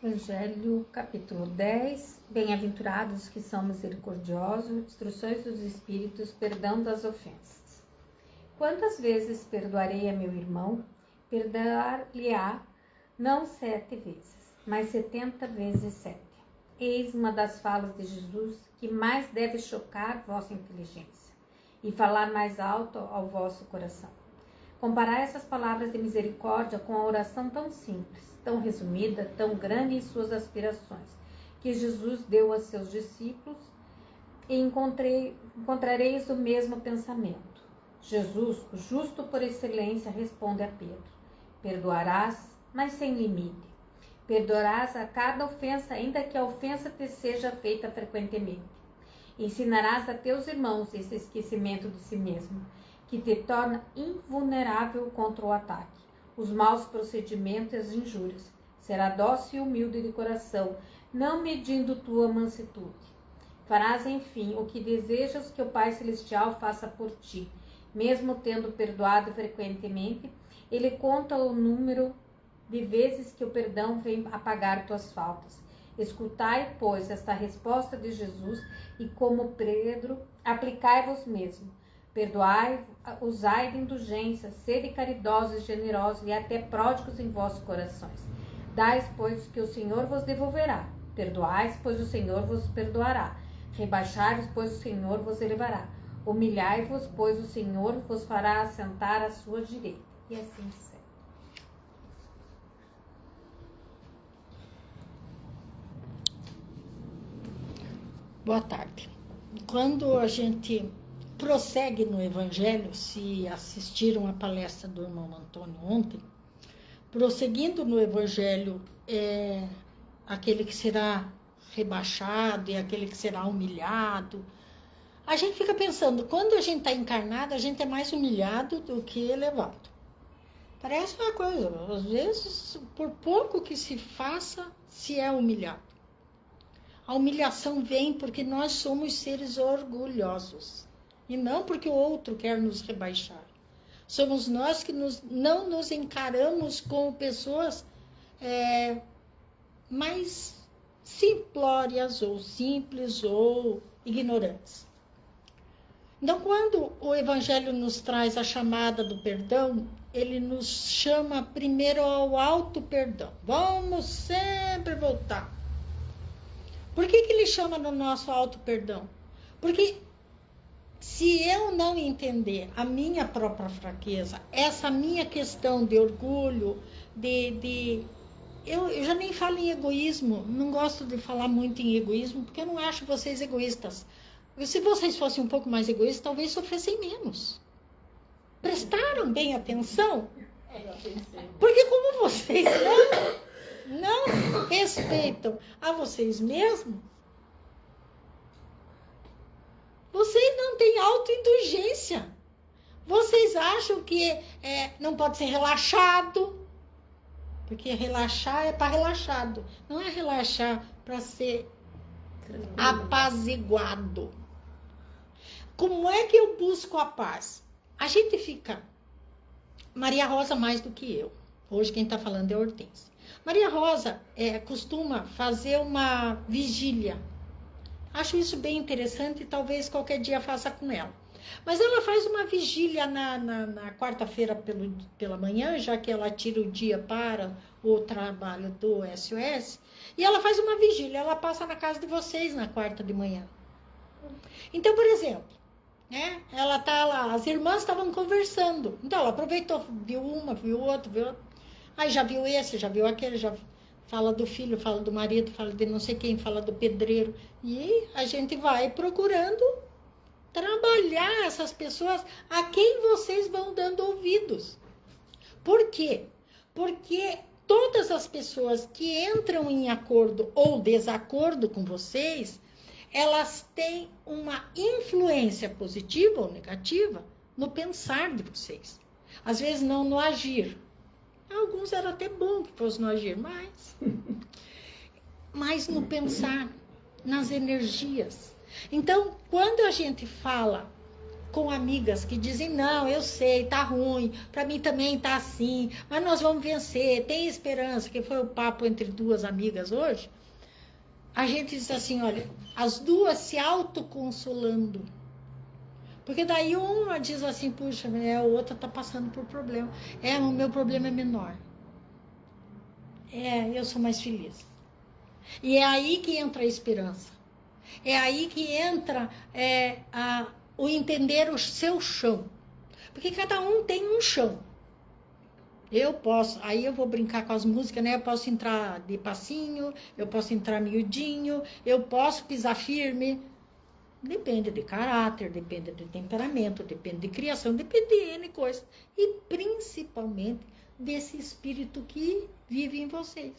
Evangelho, capítulo 10. Bem-aventurados que são misericordiosos, instruções dos Espíritos, perdão das ofensas. Quantas vezes perdoarei a meu irmão? Perdoar-lhe-á não 7 vezes, mas 70 vezes 7. Eis uma das falas de Jesus que mais deve chocar vossa inteligência e falar mais alto ao vosso coração. Comparar essas palavras de misericórdia com a oração tão simples, tão resumida, tão grande em suas aspirações, que Jesus deu a seus discípulos, e encontrareis o mesmo pensamento. Jesus, o justo por excelência, responde a Pedro: perdoarás, mas sem limite. Perdoarás a cada ofensa, ainda que a ofensa te seja feita frequentemente. Ensinarás a teus irmãos esse esquecimento de si mesmo, que te torna invulnerável contra o ataque, os maus procedimentos e as injúrias. Será dócil e humilde de coração, não medindo tua mansitude. Farás, enfim, o que desejas que o Pai Celestial faça por ti. Mesmo tendo perdoado frequentemente, ele conta o número de vezes que o perdão vem apagar tuas faltas. Escutai, pois, esta resposta de Jesus e, como Pedro, aplicai-vos mesmo. Perdoai, usai de indulgência, sede caridosos e generosos e até pródigos em vossos corações. Dais, pois, que o Senhor vos devolverá. Perdoais, pois o Senhor vos perdoará. Rebaixai-vos, pois o Senhor vos elevará. Humilhai-vos, pois o Senhor vos fará assentar à sua direita. E assim segue. Boa tarde. Quando a gente prossegue no Evangelho, se assistiram à palestra do irmão Antônio ontem, prosseguindo no Evangelho, aquele que será rebaixado e aquele que será humilhado, a gente fica pensando, quando a gente está encarnado, a gente é mais humilhado do que elevado. Parece uma coisa, às vezes, por pouco que se faça, se é humilhado. A humilhação vem porque nós somos seres orgulhosos. E não porque o outro quer nos rebaixar. Somos nós que não nos encaramos como pessoas mais simplórias ou simples ou ignorantes. Então, quando o Evangelho nos traz a chamada do perdão, ele nos chama primeiro ao auto-perdão. Vamos sempre voltar. Por que ele chama no nosso auto-perdão? Porque se eu não entender a minha própria fraqueza, essa minha questão de orgulho, eu já nem falo em egoísmo, não gosto de falar muito em egoísmo, porque eu não acho vocês egoístas. Se vocês fossem um pouco mais egoístas, talvez sofressem menos. Prestaram bem atenção? Porque como vocês não respeitam a vocês mesmos, vocês não têm autoindulgência. Vocês acham que não pode ser relaxado, porque relaxar é para relaxado. Não é relaxar para ser apaziguado. Como é que eu busco a paz? A gente fica... Maria Rosa mais do que eu. Hoje quem está falando é a Hortência. Maria Rosa costuma fazer uma vigília. Acho isso bem interessante e talvez qualquer dia faça com ela. Mas ela faz uma vigília na quarta-feira pela manhã, já que ela tira o dia para o trabalho do SOS. E ela faz uma vigília, ela passa na casa de vocês na quarta de manhã. Então, por exemplo, ela tá lá, as irmãs estavam conversando. Então, ela aproveitou, viu uma, viu outra, viu outra. Aí já viu esse, já viu aquele, já fala do filho, fala do marido, fala de não sei quem, fala do pedreiro. E a gente vai procurando trabalhar essas pessoas a quem vocês vão dando ouvidos. Por quê? Porque todas as pessoas que entram em acordo ou desacordo com vocês, elas têm uma influência positiva ou negativa no pensar de vocês. Às vezes não no agir. Alguns era até bom que fosse no agir, mas no pensar, nas energias. Então, quando a gente fala com amigas que dizem, não, eu sei, tá ruim, para mim também tá assim, mas nós vamos vencer, tem esperança, que foi o papo entre duas amigas hoje, a gente diz assim, olha, as duas se autoconsolando. Porque daí uma diz assim, puxa, a outra tá passando por problema. O meu problema é menor. Eu sou mais feliz. E é aí que entra a esperança. É aí que entra o entender o seu chão. Porque cada um tem um chão. Eu posso, aí eu vou brincar com as músicas, né? Eu posso entrar de passinho, eu posso entrar miudinho, eu posso pisar firme. Depende de caráter, depende de temperamento, depende de criação, depende de N coisas. E principalmente desse espírito que vive em vocês.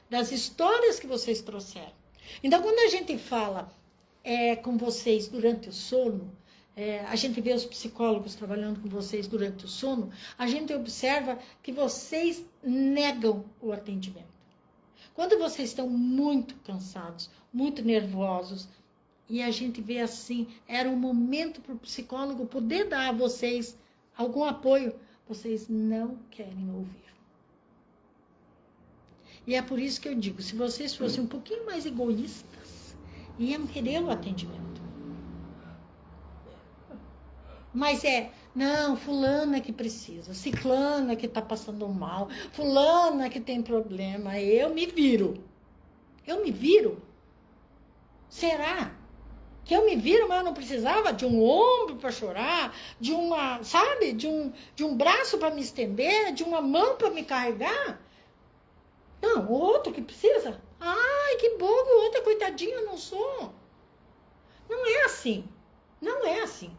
Das histórias que vocês trouxeram. Então, quando a gente fala com vocês durante o sono, a gente vê os psicólogos trabalhando com vocês durante o sono, a gente observa que vocês negam o atendimento. Quando vocês estão muito cansados, muito nervosos, e a gente vê assim, era um momento para o psicólogo poder dar a vocês algum apoio, vocês não querem ouvir. E é por isso que eu digo, se vocês fossem um pouquinho mais egoístas, iam querer o atendimento. Mas não, fulana que precisa, ciclana que está passando mal, fulana que tem problema, eu me viro. Eu me viro? Será? Que eu me viro, mas eu não precisava de um ombro para chorar, de uma, sabe, de um braço para me estender, de uma mão para me carregar. Não, o outro que precisa. Ai, que bobo, o outro é coitadinho, eu não sou. Não é assim. Não é assim.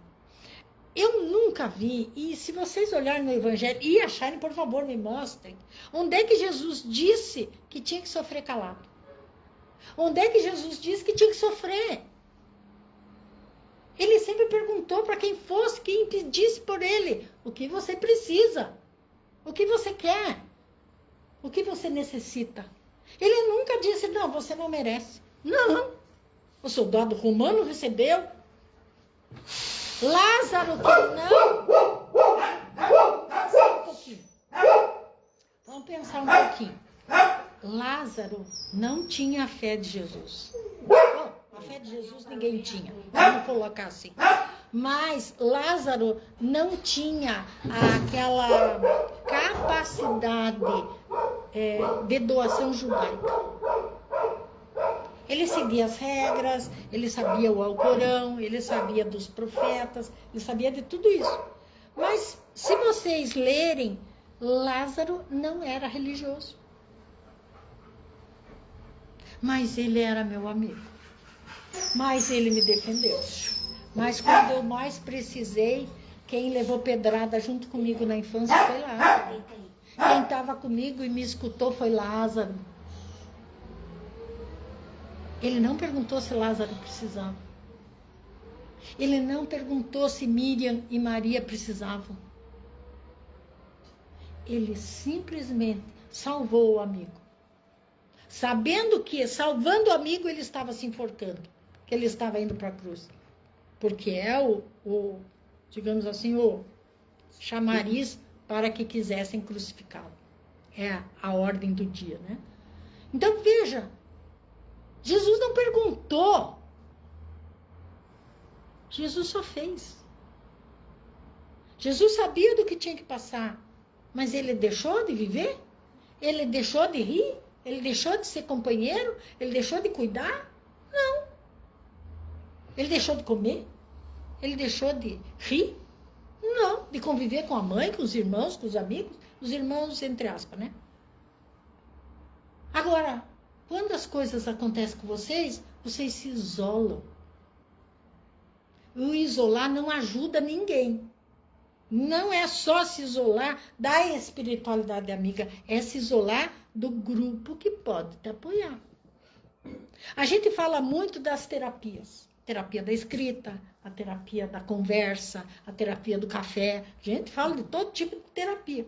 Eu nunca vi, e se vocês olharem no Evangelho e acharem, por favor, me mostrem, onde é que Jesus disse que tinha que sofrer calado? Onde é que Jesus disse que tinha que sofrer? Ele sempre perguntou para quem fosse, quem pedisse por ele, o que você precisa, o que você quer, o que você necessita. Ele nunca disse, não, você não merece. Não, o soldado romano recebeu. Lázaro que não. Só um pouquinho. Vamos pensar um pouquinho. Lázaro não tinha a fé de Jesus. Bom, a fé de Jesus ninguém tinha. Vamos colocar assim. Mas Lázaro não tinha aquela capacidade de doação judaica. Ele seguia as regras, ele sabia o Alcorão, ele sabia dos profetas, ele sabia de tudo isso. Mas se vocês lerem, Lázaro não era religioso. Mas ele era meu amigo. Mas ele me defendeu. Mas quando eu mais precisei, quem levou pedrada junto comigo na infância foi Lázaro. Quem estava comigo e me escutou foi Lázaro. Ele não perguntou se Lázaro precisava. Ele não perguntou se Miriam e Maria precisavam. Ele simplesmente salvou o amigo. Sabendo que, salvando o amigo, ele estava se enforcando. Que ele estava indo para a cruz. Porque é digamos assim, o chamariz para que quisessem crucificá-lo. É a ordem do dia, né? Então, veja. Jesus não perguntou. Jesus só fez. Jesus sabia do que tinha que passar. Mas ele deixou de viver? Ele deixou de rir? Ele deixou de ser companheiro? Ele deixou de cuidar? Não. Ele deixou de comer? Ele deixou de rir? Não. De conviver com a mãe, com os irmãos, com os amigos? Os irmãos, entre aspas, né? Agora, quando as coisas acontecem com vocês, vocês se isolam. O isolar não ajuda ninguém. Não é só se isolar da espiritualidade amiga, é se isolar do grupo que pode te apoiar. A gente fala muito das terapias. Terapia da escrita, a terapia da conversa, a terapia do café. A gente fala de todo tipo de terapia.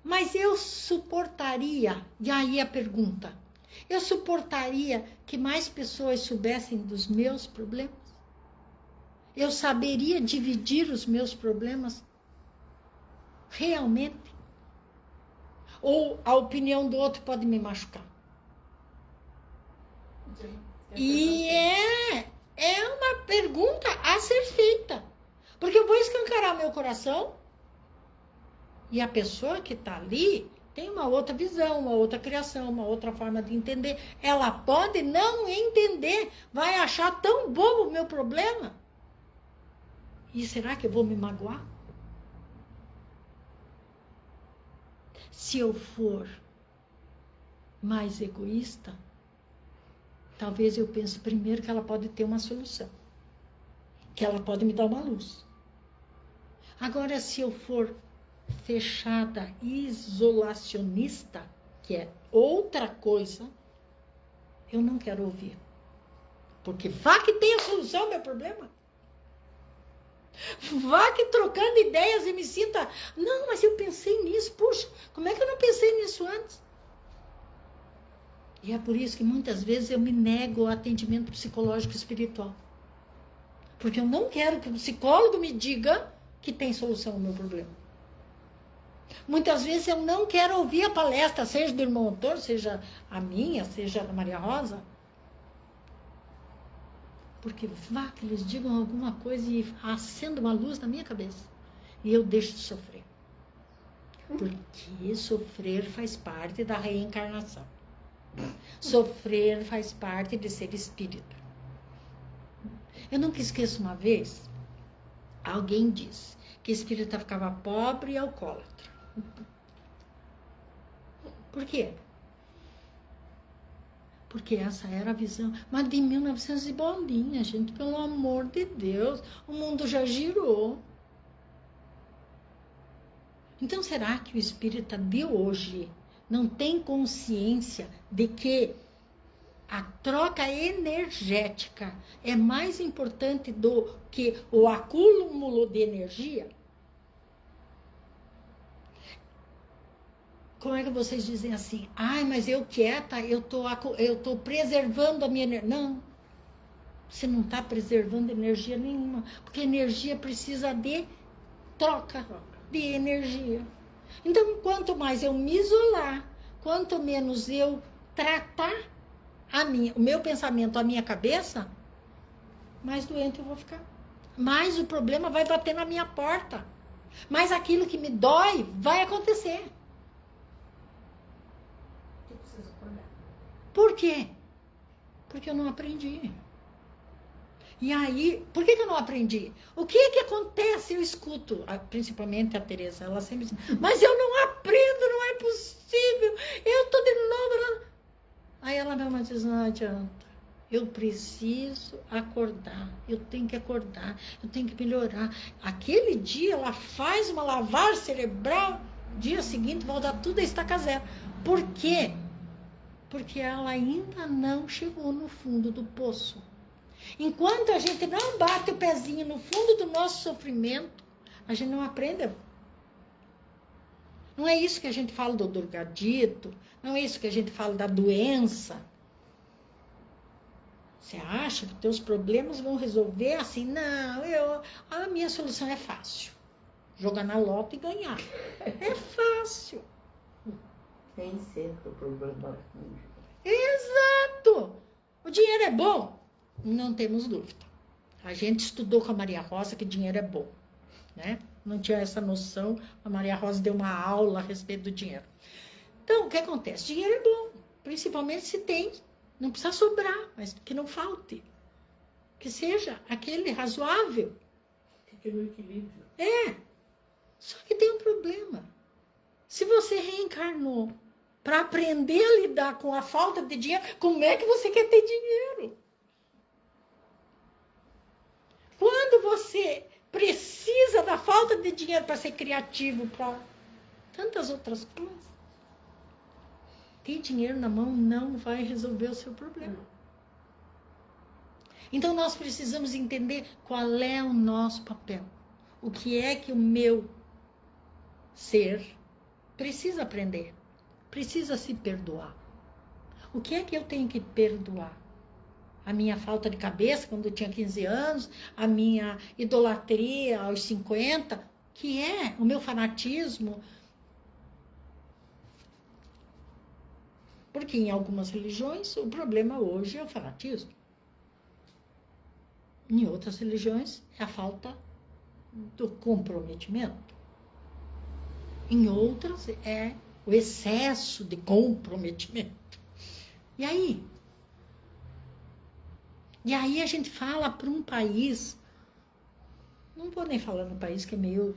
Mas eu suportaria, e aí a pergunta, eu suportaria que mais pessoas soubessem dos meus problemas? eu saberia dividir os meus problemas realmente? Ou a opinião do outro pode me machucar? E é uma pergunta a ser feita. Porque eu vou escancarar meu coração e a pessoa que está ali tem uma outra visão, uma outra criação, uma outra forma de entender. Ela pode não entender, vai achar tão bobo o meu problema. E será que eu vou me magoar? Se eu for mais egoísta, talvez eu pense primeiro que ela pode ter uma solução, que ela pode me dar uma luz. Agora, se eu for fechada, isolacionista, que é outra coisa, eu não quero ouvir. Porque vá que tem a solução ao meu problema. Vá que trocando ideias e me sinta, não, mas eu pensei nisso, puxa, como é que eu não pensei nisso antes? E é por isso que muitas vezes eu me nego ao atendimento psicológico e espiritual. Porque eu não quero que o psicólogo me diga que tem solução ao meu problema. Muitas vezes eu não quero ouvir a palestra, seja do irmão Antônio, seja a minha, seja da Maria Rosa. Porque vá que eles digam alguma coisa e acenda uma luz na minha cabeça. E eu deixo de sofrer. Porque sofrer faz parte da reencarnação. Sofrer faz parte de ser espírita. Eu nunca esqueço uma vez, alguém disse que espírita ficava pobre e alcoólatra. Por quê? Porque essa era a visão. Mas de 1900 e bolinha, gente, pelo amor de Deus, o mundo já girou. Então, será que o espírita de hoje não tem consciência de que a troca energética é mais importante do que o acúmulo de energia? Como é que vocês dizem assim? Ai, mas eu quieta, eu tô preservando a minha energia. Não, você não está preservando energia nenhuma, porque energia precisa de troca de energia. Então, quanto mais eu me isolar, quanto menos eu tratar o meu pensamento, a minha cabeça, mais doente eu vou ficar. Mais o problema vai bater na minha porta. Mais aquilo que me dói vai acontecer. Por quê? Porque eu não aprendi. E aí, por que eu não aprendi? O que acontece? Eu escuto, principalmente a Teresa, ela sempre diz, mas eu não aprendo, não é possível, eu tô de novo. Aí ela mesma diz, não adianta, eu preciso acordar, eu tenho que acordar, eu tenho que melhorar. Aquele dia ela faz uma lavagem cerebral, dia seguinte volta tudo a estaca zero. Por quê? Porque ela ainda não chegou no fundo do poço. Enquanto a gente não bate o pezinho no fundo do nosso sofrimento, a gente não aprende. Não é isso que a gente fala do drogadito, não é isso que a gente fala da doença. Você acha que teus problemas vão resolver assim? Não, a minha solução é fácil. Jogar na lota e ganhar. É fácil. Nem sempre o problema. Exato! O dinheiro é bom? Não temos dúvida. A gente estudou com a Maria Rosa que dinheiro é bom, né? Não tinha essa noção, a Maria Rosa deu uma aula a respeito do dinheiro. Então, o que acontece? Dinheiro é bom, principalmente se tem, não precisa sobrar, mas que não falte. Que seja aquele razoável. Fique no equilíbrio. Só que tem um problema. Se você reencarnou para aprender a lidar com a falta de dinheiro, como é que você quer ter dinheiro? Quando você precisa da falta de dinheiro para ser criativo, para tantas outras coisas, ter dinheiro na mão não vai resolver o seu problema. Então nós precisamos entender qual é o nosso papel. O que é que o meu ser precisa aprender? Precisa se perdoar. O que é que eu tenho que perdoar? a minha falta de cabeça quando eu tinha 15 anos, a minha idolatria aos 50, que é o meu fanatismo. Porque em algumas religiões o problema hoje é o fanatismo. Em outras religiões é a falta do comprometimento. Em outras é o excesso de comprometimento. E aí? E aí a gente fala para um país, não vou nem falar no país que é meio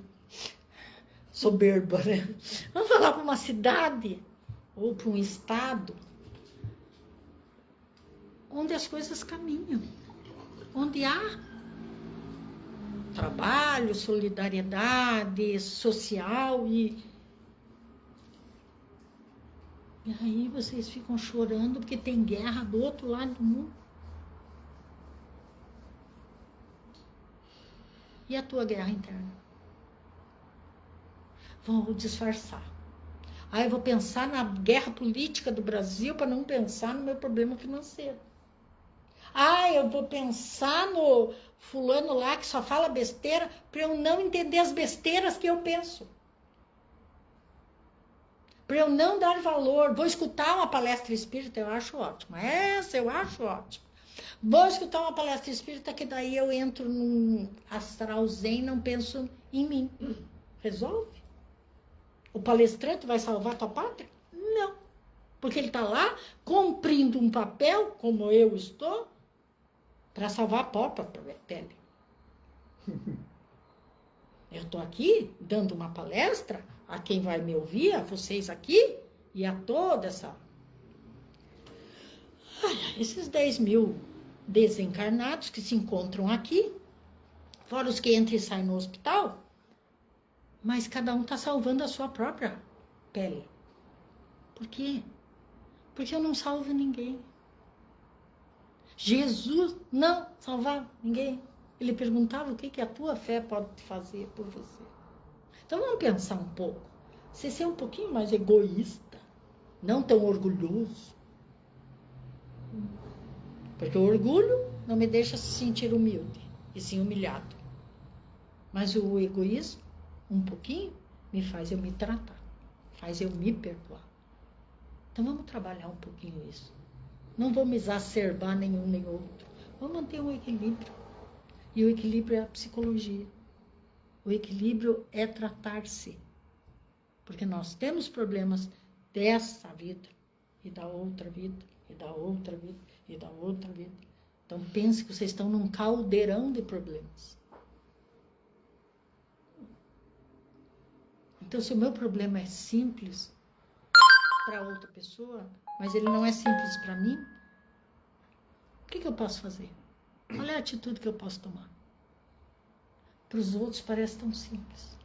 soberbo, né? Vamos falar para uma cidade ou para um estado onde as coisas caminham, onde há trabalho, solidariedade social e aí vocês ficam chorando porque tem guerra do outro lado do mundo. E a tua guerra interna? Vou disfarçar. Aí eu vou pensar na guerra política do Brasil para não pensar no meu problema financeiro. Eu vou pensar no fulano lá que só fala besteira para eu não entender as besteiras que eu penso. Para eu não dar valor. Vou escutar uma palestra espírita, eu acho ótimo. Essa eu acho ótimo. Vou escutar uma palestra espírita que daí eu entro num astral zen, não penso em mim. Resolve? O palestrante vai salvar a tua pátria? Não. Porque ele está lá cumprindo um papel, como eu estou, para salvar a própria pele. Eu estou aqui dando uma palestra a quem vai me ouvir, a vocês aqui e a toda essa... esses 10 mil desencarnados que se encontram aqui, fora os que entram e saem no hospital, mas cada um está salvando a sua própria pele. Por quê? Porque eu não salvo ninguém. Jesus não salvava ninguém. Ele perguntava o que a tua fé pode fazer por você. Então vamos pensar um pouco. Você ser um pouquinho mais egoísta, não tão orgulhoso. Porque o orgulho não me deixa se sentir humilde, e sim humilhado. Mas o egoísmo, um pouquinho, me faz eu me tratar, faz eu me perdoar. Então vamos trabalhar um pouquinho isso. Não vamos exacerbar nenhum nem outro. Vamos manter um equilíbrio. E o equilíbrio é a psicologia. O equilíbrio é tratar-se. Porque nós temos problemas dessa vida, e da outra vida, e da outra vida, e da outra vida. Então pense que vocês estão num caldeirão de problemas. Então se o meu problema é simples para outra pessoa, mas ele não é simples para mim, o que eu posso fazer? Qual é a atitude que eu posso tomar? Para os outros parece tão simples.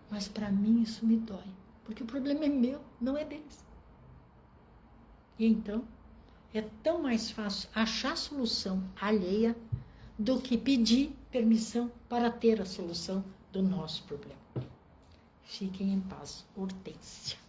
Mas para mim isso me dói. Porque o problema é meu, não é deles. E então, é tão mais fácil achar solução alheia do que pedir permissão para ter a solução do nosso problema. Fiquem em paz. Hortência.